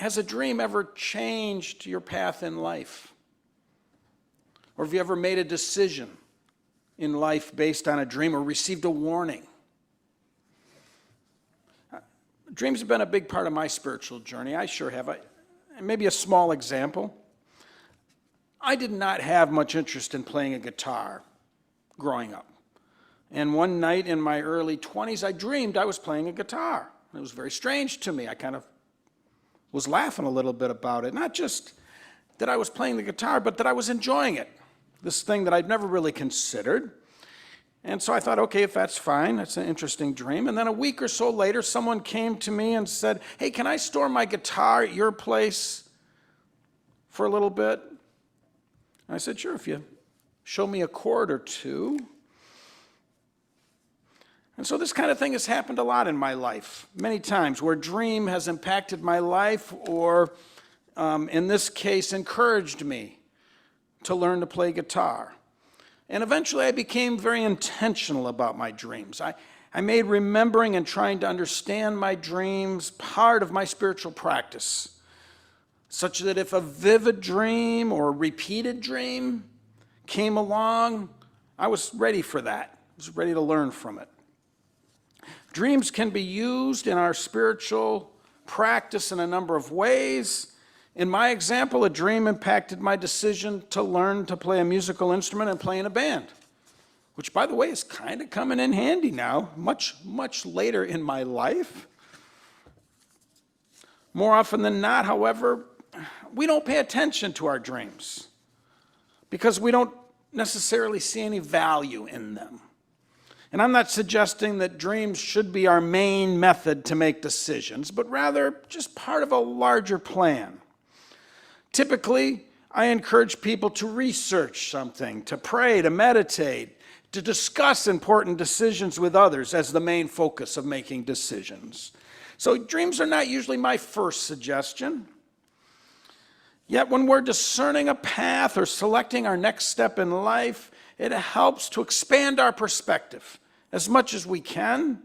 Has a dream ever changed your path in life? Or have you ever made a decision in life based on a dream or received a warning? Dreams have been a big part of my spiritual journey. I sure have. Maybe a small example. I did not have much interest in playing a guitar growing up. And one night in my early 20s, I dreamed I was playing a guitar. It was very strange to me. I kind of was laughing a little bit about it. Not just that I was playing the guitar, but that I was enjoying it. This thing that I'd never really considered. And so I thought, okay, if that's fine, that's an interesting dream. And then a week or so later, someone came to me and said, hey, can I store my guitar at your place for a little bit? And I said, sure, if you show me a chord or two. And so this kind of thing has happened a lot in my life, many times, where a dream has impacted my life or, in this case, encouraged me to learn to play guitar. And eventually I became very intentional about my dreams. I made remembering and trying to understand my dreams part of my spiritual practice, such that if a vivid dream or a repeated dream came along, I was ready for that. I was ready to learn from it. Dreams can be used in our spiritual practice in a number of ways. In my example, a dream impacted my decision to learn to play a musical instrument and play in a band, which, by the way, is kind of coming in handy now, much later in my life. More often than not, however, we don't pay attention to our dreams because we don't necessarily see any value in them. And I'm not suggesting that dreams should be our main method to make decisions, but rather just part of a larger plan. Typically, I encourage people to research something, to pray, to meditate, to discuss important decisions with others as the main focus of making decisions. So dreams are not usually my first suggestion. Yet when we're discerning a path or selecting our next step in life, it helps to expand our perspective as much as we can,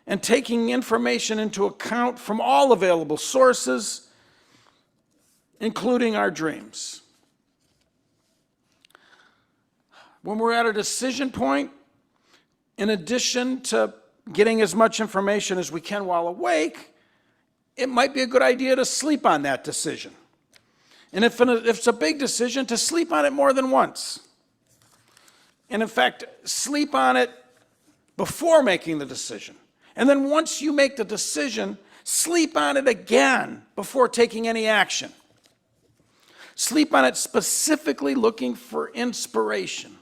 and taking information into account from all available sources, including our dreams. When we're at a decision point, in addition to getting as much information as we can while awake, it might be a good idea to sleep on that decision. And if it's a big decision, to sleep on it more than once. And in fact, sleep on it before making the decision. And then once you make the decision, sleep on it again before taking any action. Sleep on it specifically looking for inspiration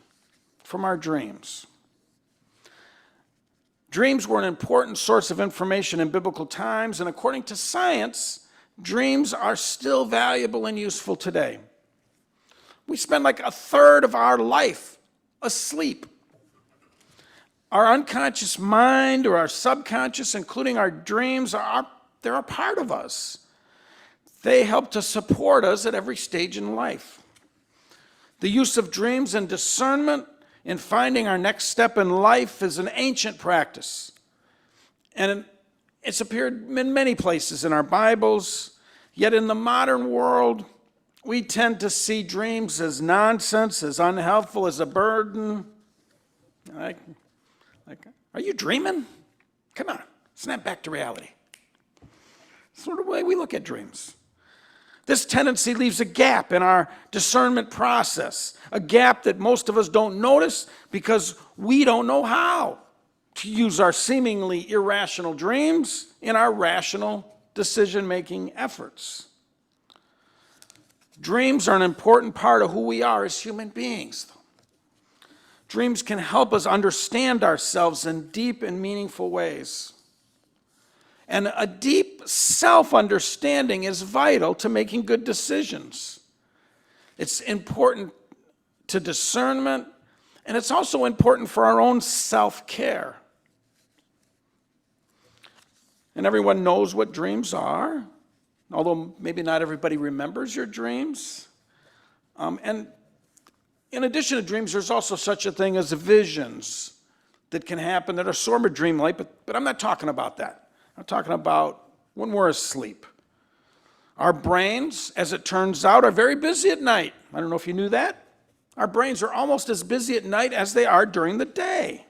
from our dreams. Dreams were an important source of information in biblical times, and according to science, dreams are still valuable and useful today. We spend like a third of our life asleep. Our unconscious mind or our subconscious, including our dreams, they're a part of us. They help to support us at every stage in life. The use of dreams and discernment in finding our next step in life is an ancient practice. And it's appeared in many places in our Bibles, yet in the modern world, we tend to see dreams as nonsense, as unhelpful, as a burden. Are you dreaming? Come on, snap back to reality. Sort of the way we look at dreams. This tendency leaves a gap in our discernment process, a gap that most of us don't notice because we don't know how to use our seemingly irrational dreams in our rational decision-making efforts. Dreams are an important part of who we are as human beings, though. Dreams can help us understand ourselves in deep and meaningful ways. And a deep self-understanding is vital to making good decisions. It's important to discernment, and it's also important for our own self-care. And everyone knows what dreams are, although maybe not everybody remembers your dreams. And in addition to dreams, there's also such a thing as visions that can happen that are sort of dreamlike, but I'm not talking about that. I'm talking about when we're asleep. Our brains, as it turns out, are very busy at night. I don't know if you knew that. Our brains are almost as busy at night as they are during the day.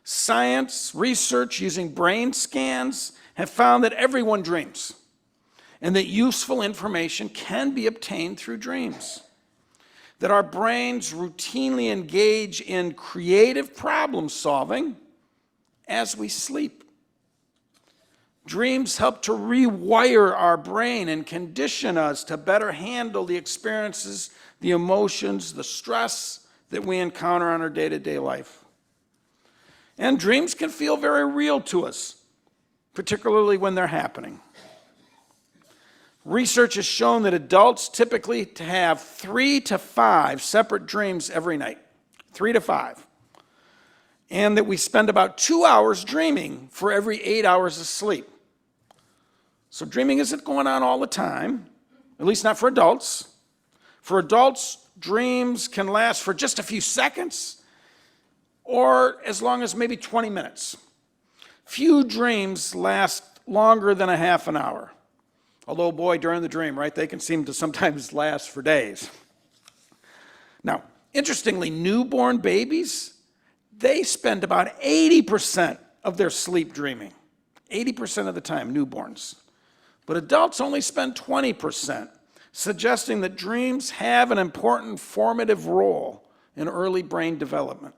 Science, research using brain scans have found that everyone dreams, and that useful information can be obtained through dreams. That our brains routinely engage in creative problem solving as we sleep. Dreams help to rewire our brain and condition us to better handle the experiences, the emotions, the stress that we encounter on our day-to-day life. And dreams can feel very real to us, particularly when they're happening. Research has shown that adults typically have 3 to 5 separate dreams every night, 3 to 5. And that we spend about 2 hours dreaming for every 8 hours of sleep. So dreaming isn't going on all the time, at least not for adults. For adults, dreams can last for just a few seconds or as long as maybe 20 minutes. Few dreams last longer than a half an hour. Although, boy, during the dream, right, they can seem to sometimes last for days. Now, interestingly, newborn babies, they spend about 80% of their sleep dreaming. 80% of the time, newborns. But adults only spend 20%, suggesting that dreams have an important formative role in early brain development.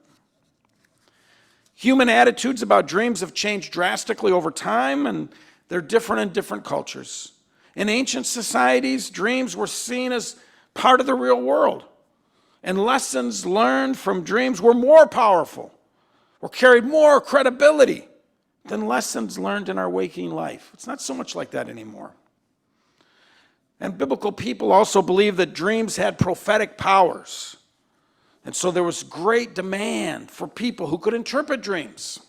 Human attitudes about dreams have changed drastically over time, and they're different in different cultures. In ancient societies, dreams were seen as part of the real world, and lessons learned from dreams were more powerful or carried more credibility than lessons learned in our waking life. It's not so much like that anymore. And biblical people also believed that dreams had prophetic powers. And so there was great demand for people who could interpret dreams.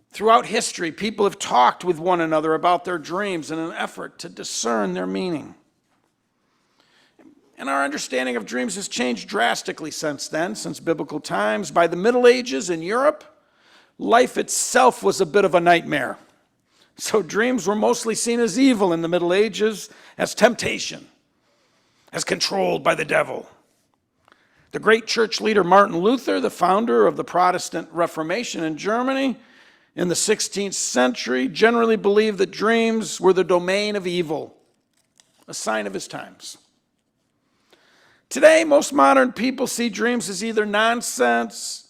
Throughout history, people have talked with one another about their dreams in an effort to discern their meaning. And our understanding of dreams has changed drastically since then, since biblical times. By the Middle Ages in Europe, life itself was a bit of a nightmare. So dreams were mostly seen as evil in the Middle Ages, as temptation, as controlled by the devil. The great church leader Martin Luther, the founder of the Protestant Reformation in Germany in the 16th century, generally believed that dreams were the domain of evil, a sign of his times. Today, most modern people see dreams as either nonsense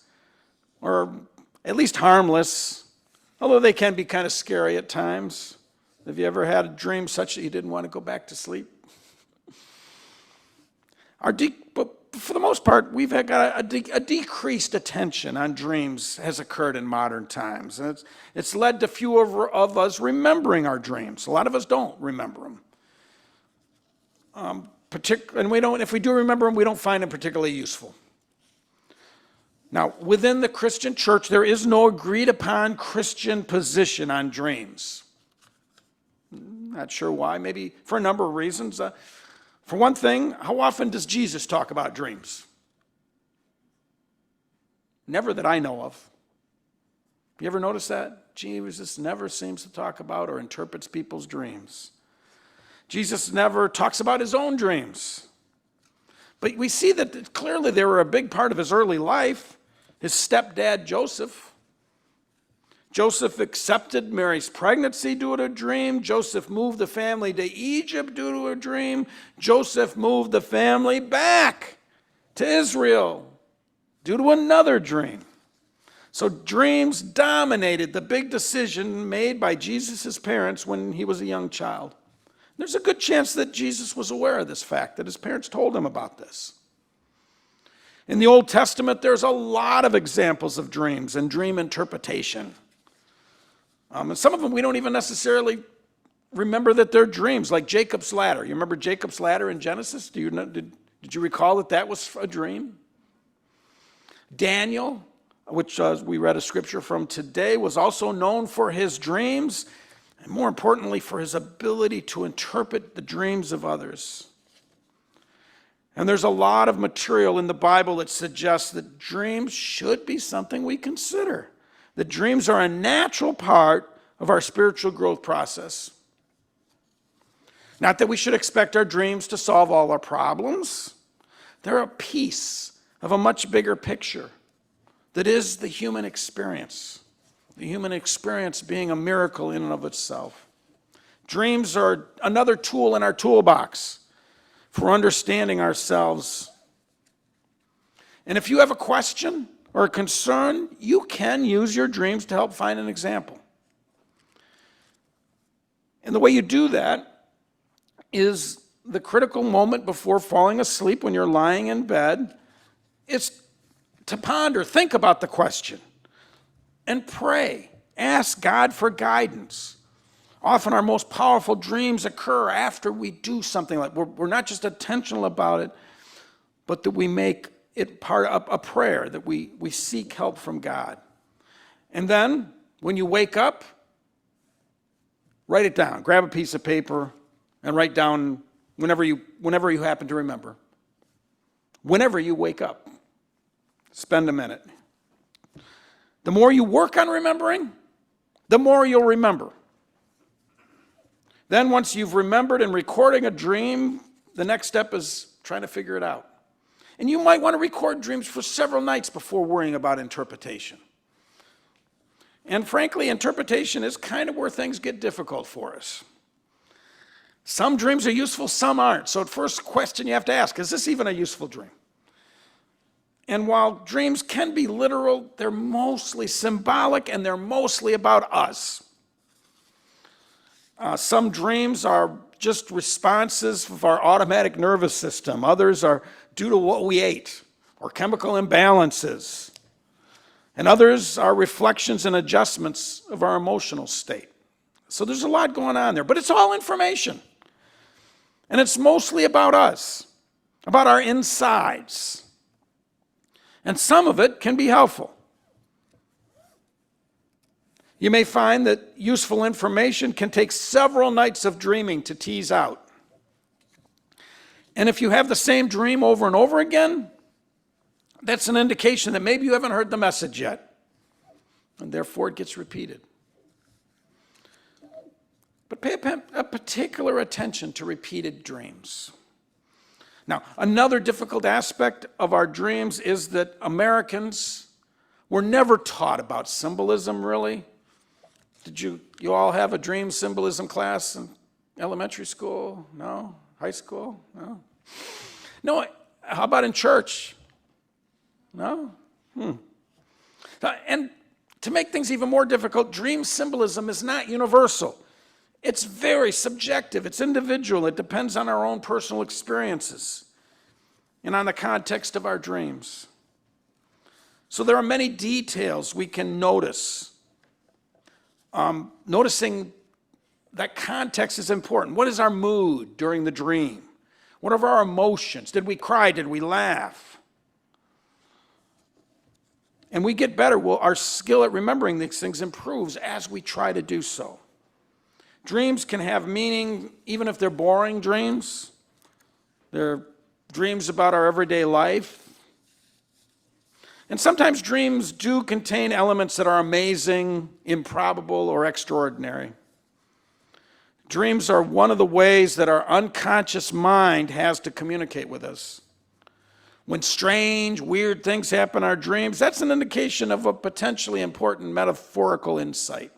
or at least harmless, although they can be kind of scary at times. Have you ever had a dream such that you didn't want to go back to sleep? But for the most part, we've got a decreased attention on dreams has occurred in modern times. And it's led to fewer of us remembering our dreams. A lot of us don't remember them. And if we do remember them, we don't find them particularly useful. Now, within the Christian church, there is no agreed upon Christian position on dreams. Not sure why, maybe for a number of reasons. For one thing, how often does Jesus talk about dreams? Never that I know of. You ever notice that? Jesus never seems to talk about or interprets people's dreams. Jesus never talks about his own dreams. But we see that clearly they were a big part of his early life. His stepdad, Joseph. Joseph accepted Mary's pregnancy due to a dream. Joseph moved the family to Egypt due to a dream. Joseph moved the family back to Israel due to another dream. So dreams dominated the big decision made by Jesus' parents when he was a young child. There's a good chance that Jesus was aware of this fact, that his parents told him about this. In the Old Testament, there's a lot of examples of dreams and dream interpretation. And some of them we don't even necessarily remember that they're dreams, like Jacob's ladder. You remember Jacob's ladder in Genesis? Did you recall that was a dream? Daniel, which we read a scripture from today, was also known for his dreams, and more importantly, for his ability to interpret the dreams of others. And there's a lot of material in the Bible that suggests that dreams should be something we consider. That dreams are a natural part of our spiritual growth process. Not that we should expect our dreams to solve all our problems. They're a piece of a much bigger picture that is the human experience. The human experience being a miracle in and of itself. Dreams are another tool in our toolbox for understanding ourselves. And if you have a question or a concern, you can use your dreams to help find an example. And the way you do that is the critical moment before falling asleep when you're lying in bed is to ponder, think about the question, and pray. Ask God for guidance. Often our most powerful dreams occur after we do something like we're not just intentional about it, but that we make it part of a prayer, that we seek help from God. And then when you wake up, write it down. Grab a piece of paper and write down whenever you happen to remember. Whenever you wake up, spend a minute. The more you work on remembering, the more you'll remember. Then once you've remembered and recording a dream, the next step is trying to figure it out. And you might want to record dreams for several nights before worrying about interpretation. And frankly, interpretation is kind of where things get difficult for us. Some dreams are useful, some aren't. So the first question you have to ask, is this even a useful dream? And while dreams can be literal, they're mostly symbolic and they're mostly about us. Some dreams are just responses of our automatic nervous system. Others are due to what we ate or chemical imbalances. And others are reflections and adjustments of our emotional state. So there's a lot going on there, but it's all information. And it's mostly about us, about our insides. And some of it can be helpful. You may find that useful information can take several nights of dreaming to tease out. And if you have the same dream over and over again, that's an indication that maybe you haven't heard the message yet, and therefore it gets repeated. But pay a particular attention to repeated dreams. Now, another difficult aspect of our dreams is that Americans were never taught about symbolism, really. Did you all have a dream symbolism class in elementary school? No? High school? No? No, how about in church? No? And to make things even more difficult, dream symbolism is not universal. It's very subjective. It's individual. It depends on our own personal experiences and on the context of our dreams. So there are many details we can notice. Noticing that context is important. What is our mood during the dream? What are our emotions? Did we cry? Did we laugh? And we get better. Well, our skill at remembering these things improves as we try to do so. Dreams can have meaning even if they're boring dreams. They're dreams about our everyday life. And sometimes dreams do contain elements that are amazing, improbable, or extraordinary. Dreams are one of the ways that our unconscious mind has to communicate with us. When strange, weird things happen in our dreams, that's an indication of a potentially important metaphorical insight.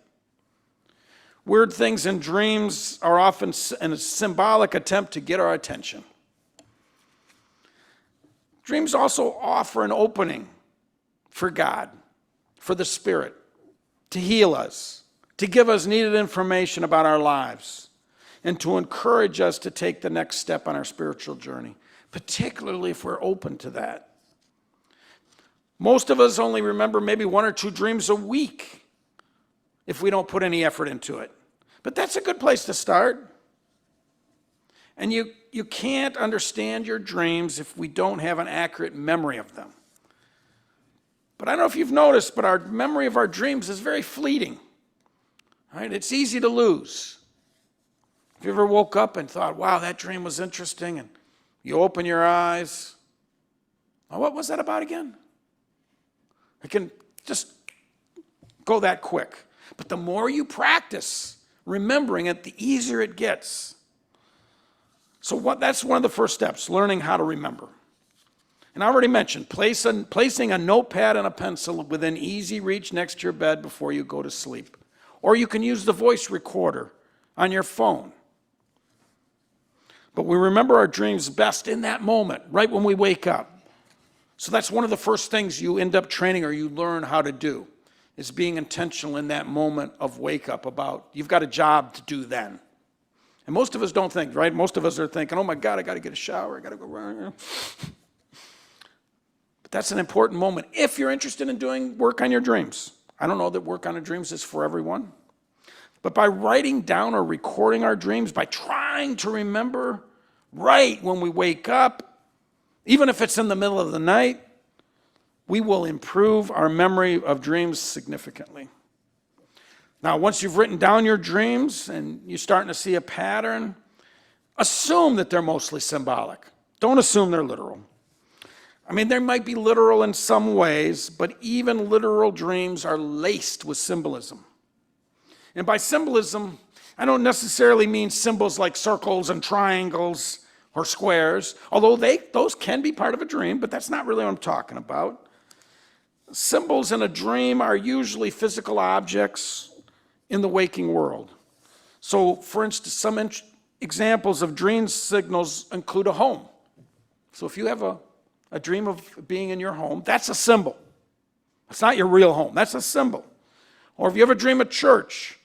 Weird things in dreams are often a symbolic attempt to get our attention. Dreams also offer an opening for God, for the Spirit, to heal us, to give us needed information about our lives, and to encourage us to take the next step on our spiritual journey, particularly if we're open to that. Most of us only remember maybe 1 or 2 dreams a week if we don't put any effort into it. But that's a good place to start. And you can't understand your dreams if we don't have an accurate memory of them. But I don't know if you've noticed, but our memory of our dreams is very fleeting. Right? It's easy to lose. Have you ever woke up and thought, wow, that dream was interesting, and you open your eyes, oh, what was that about again? It can just go that quick. But the more you practice remembering it, the easier it gets. So that's one of the first steps, learning how to remember. And I already mentioned, placing a notepad and a pencil within easy reach next to your bed before you go to sleep. Or you can use the voice recorder on your phone. But we remember our dreams best in that moment, right when we wake up. So that's one of the first things you end up training or you learn how to do, is being intentional in that moment of wake up about, you've got a job to do then. And most of us don't think, right? Most of us are thinking, oh my God, I got to get a shower, I got to go run. But that's an important moment if you're interested in doing work on your dreams. I don't know that work on your dreams is for everyone. But by writing down or recording our dreams, by trying to remember right when we wake up, even if it's in the middle of the night, we will improve our memory of dreams significantly. Now, once you've written down your dreams and you're starting to see a pattern, assume that they're mostly symbolic. Don't assume they're literal. I mean, they might be literal in some ways, but even literal dreams are laced with symbolism. And by symbolism, I don't necessarily mean symbols like circles and triangles or squares, although those can be part of a dream, but that's not really what I'm talking about. Symbols in a dream are usually physical objects in the waking world. So, for instance, some examples of dream signals include a home. So if you have a dream of being in your home, that's a symbol. It's not your real home, that's a symbol. Or if you have a dream at church,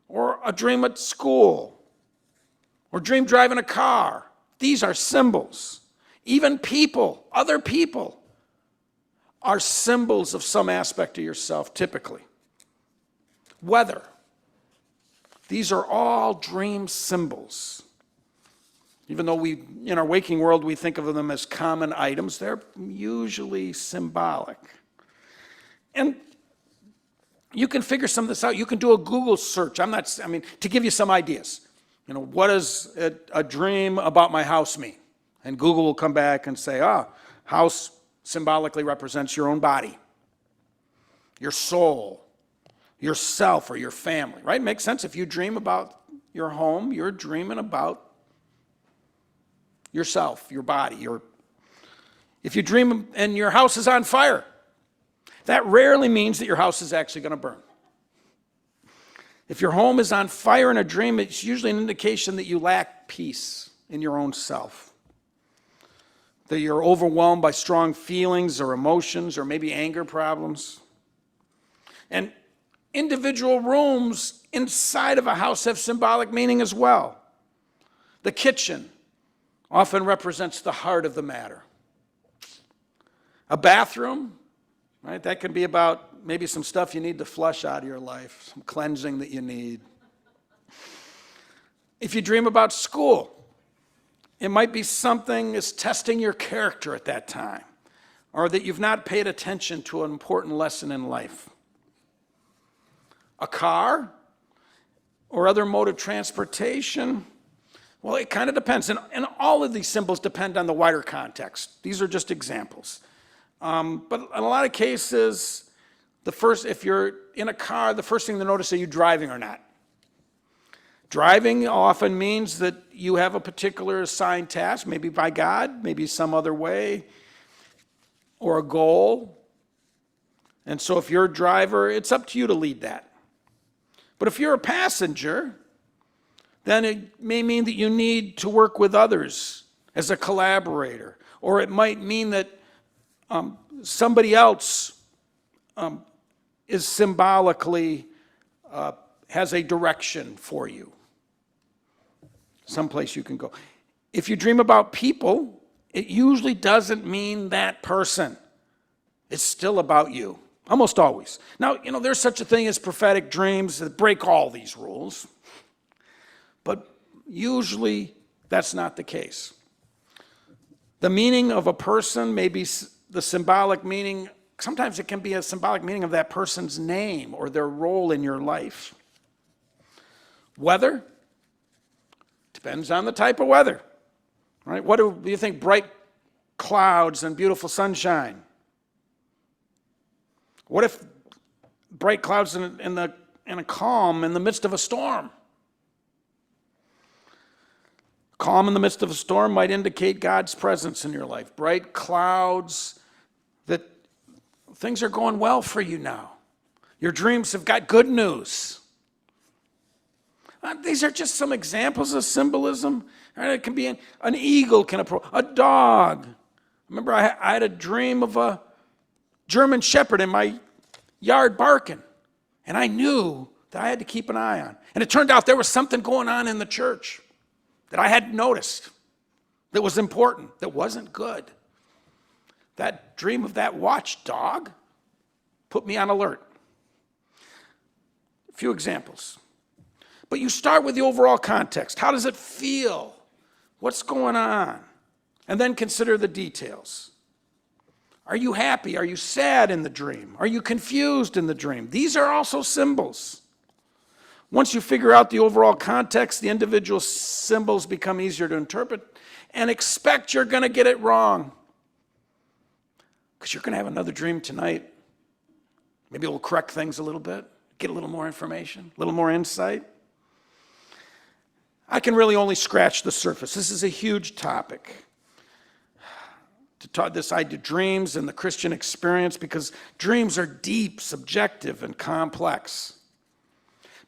or a dream at school, or dream driving a car, these are symbols. Even people, other people, are symbols of some aspect of yourself, typically. Weather. These are all dream symbols. Even though in our waking world, we think of them as common items, they're usually symbolic. And you can figure some of this out. You can do a Google search. To give you some ideas. What does a dream about my house mean? And Google will come back and say, house symbolically represents your own body, your soul, yourself, or your family, right? Makes sense. If you dream about your home, you're dreaming about yourself, your body. If you dream and your house is on fire, that rarely means that your house is actually going to burn. If your home is on fire in a dream, it's usually an indication that you lack peace in your own self, that you're overwhelmed by strong feelings or emotions or maybe anger problems. And individual rooms inside of a house have symbolic meaning as well. The kitchen often represents the heart of the matter. A bathroom, right? That can be about maybe some stuff you need to flush out of your life, some cleansing that you need. If you dream about school, it might be something that's testing your character at that time, or that you've not paid attention to an important lesson in life. A car or other mode of transportation, well, it kind of depends. And all of these symbols depend on the wider context. These are just examples. But in a lot of cases, if you're in a car, the first thing to notice, are you driving or not? Driving often means that you have a particular assigned task, maybe by God, maybe some other way, or a goal. And so if you're a driver, it's up to you to lead that. But if you're a passenger, then it may mean that you need to work with others as a collaborator. Or it might mean that somebody else is symbolically has a direction for you, someplace you can go. If you dream about people, it usually doesn't mean that person. It's still about you, almost always. Now, there's such a thing as prophetic dreams that break all these rules, but usually that's not the case. The meaning of a person may be the symbolic meaning. Sometimes it can be a symbolic meaning of that person's name or their role in your life. Weather depends on the type of weather, right? What do you think? Bright clouds and beautiful sunshine. What if bright clouds in a calm in the midst of a storm? Calm in the midst of a storm might indicate God's presence in your life. Bright clouds, that things are going well for you now. Your dreams have got good news. These are just some examples of symbolism. It can be an eagle can approach, a dog. Remember, I had a dream of a German shepherd in my yard barking, and I knew that I had to keep an eye on. And it turned out there was something going on in the church that I hadn't noticed, that was important, that wasn't good. That dream of that watchdog put me on alert. A few examples. But you start with the overall context. How does it feel? What's going on? And then consider the details. Are you happy? Are you sad in the dream? Are you confused in the dream? These are also symbols. Once you figure out the overall context, the individual symbols become easier to interpret, and expect you're going to get it wrong. Because you're going to have another dream tonight. Maybe it'll correct things a little bit, get a little more information, a little more insight. I can really only scratch the surface. This is a huge topic. To talk this idea of dreams and the Christian experience, because dreams are deep, subjective, and complex.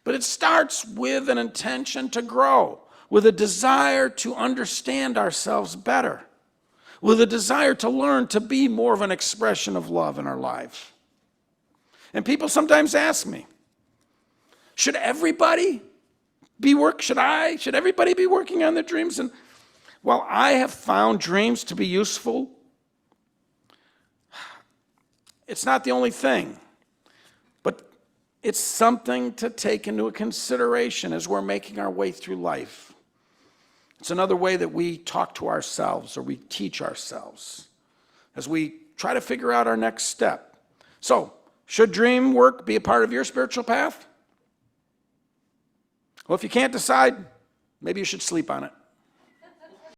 But it starts with an intention to grow, with a desire to understand ourselves better, with a desire to learn to be more of an expression of love in our life. And people sometimes ask me, should everybody be working on their dreams? And while I have found dreams to be useful, it's not the only thing. But it's something to take into consideration as we're making our way through life. It's another way that we talk to ourselves or we teach ourselves as we try to figure out our next step. So, should dream work be a part of your spiritual path? Well, if you can't decide, maybe you should sleep on it.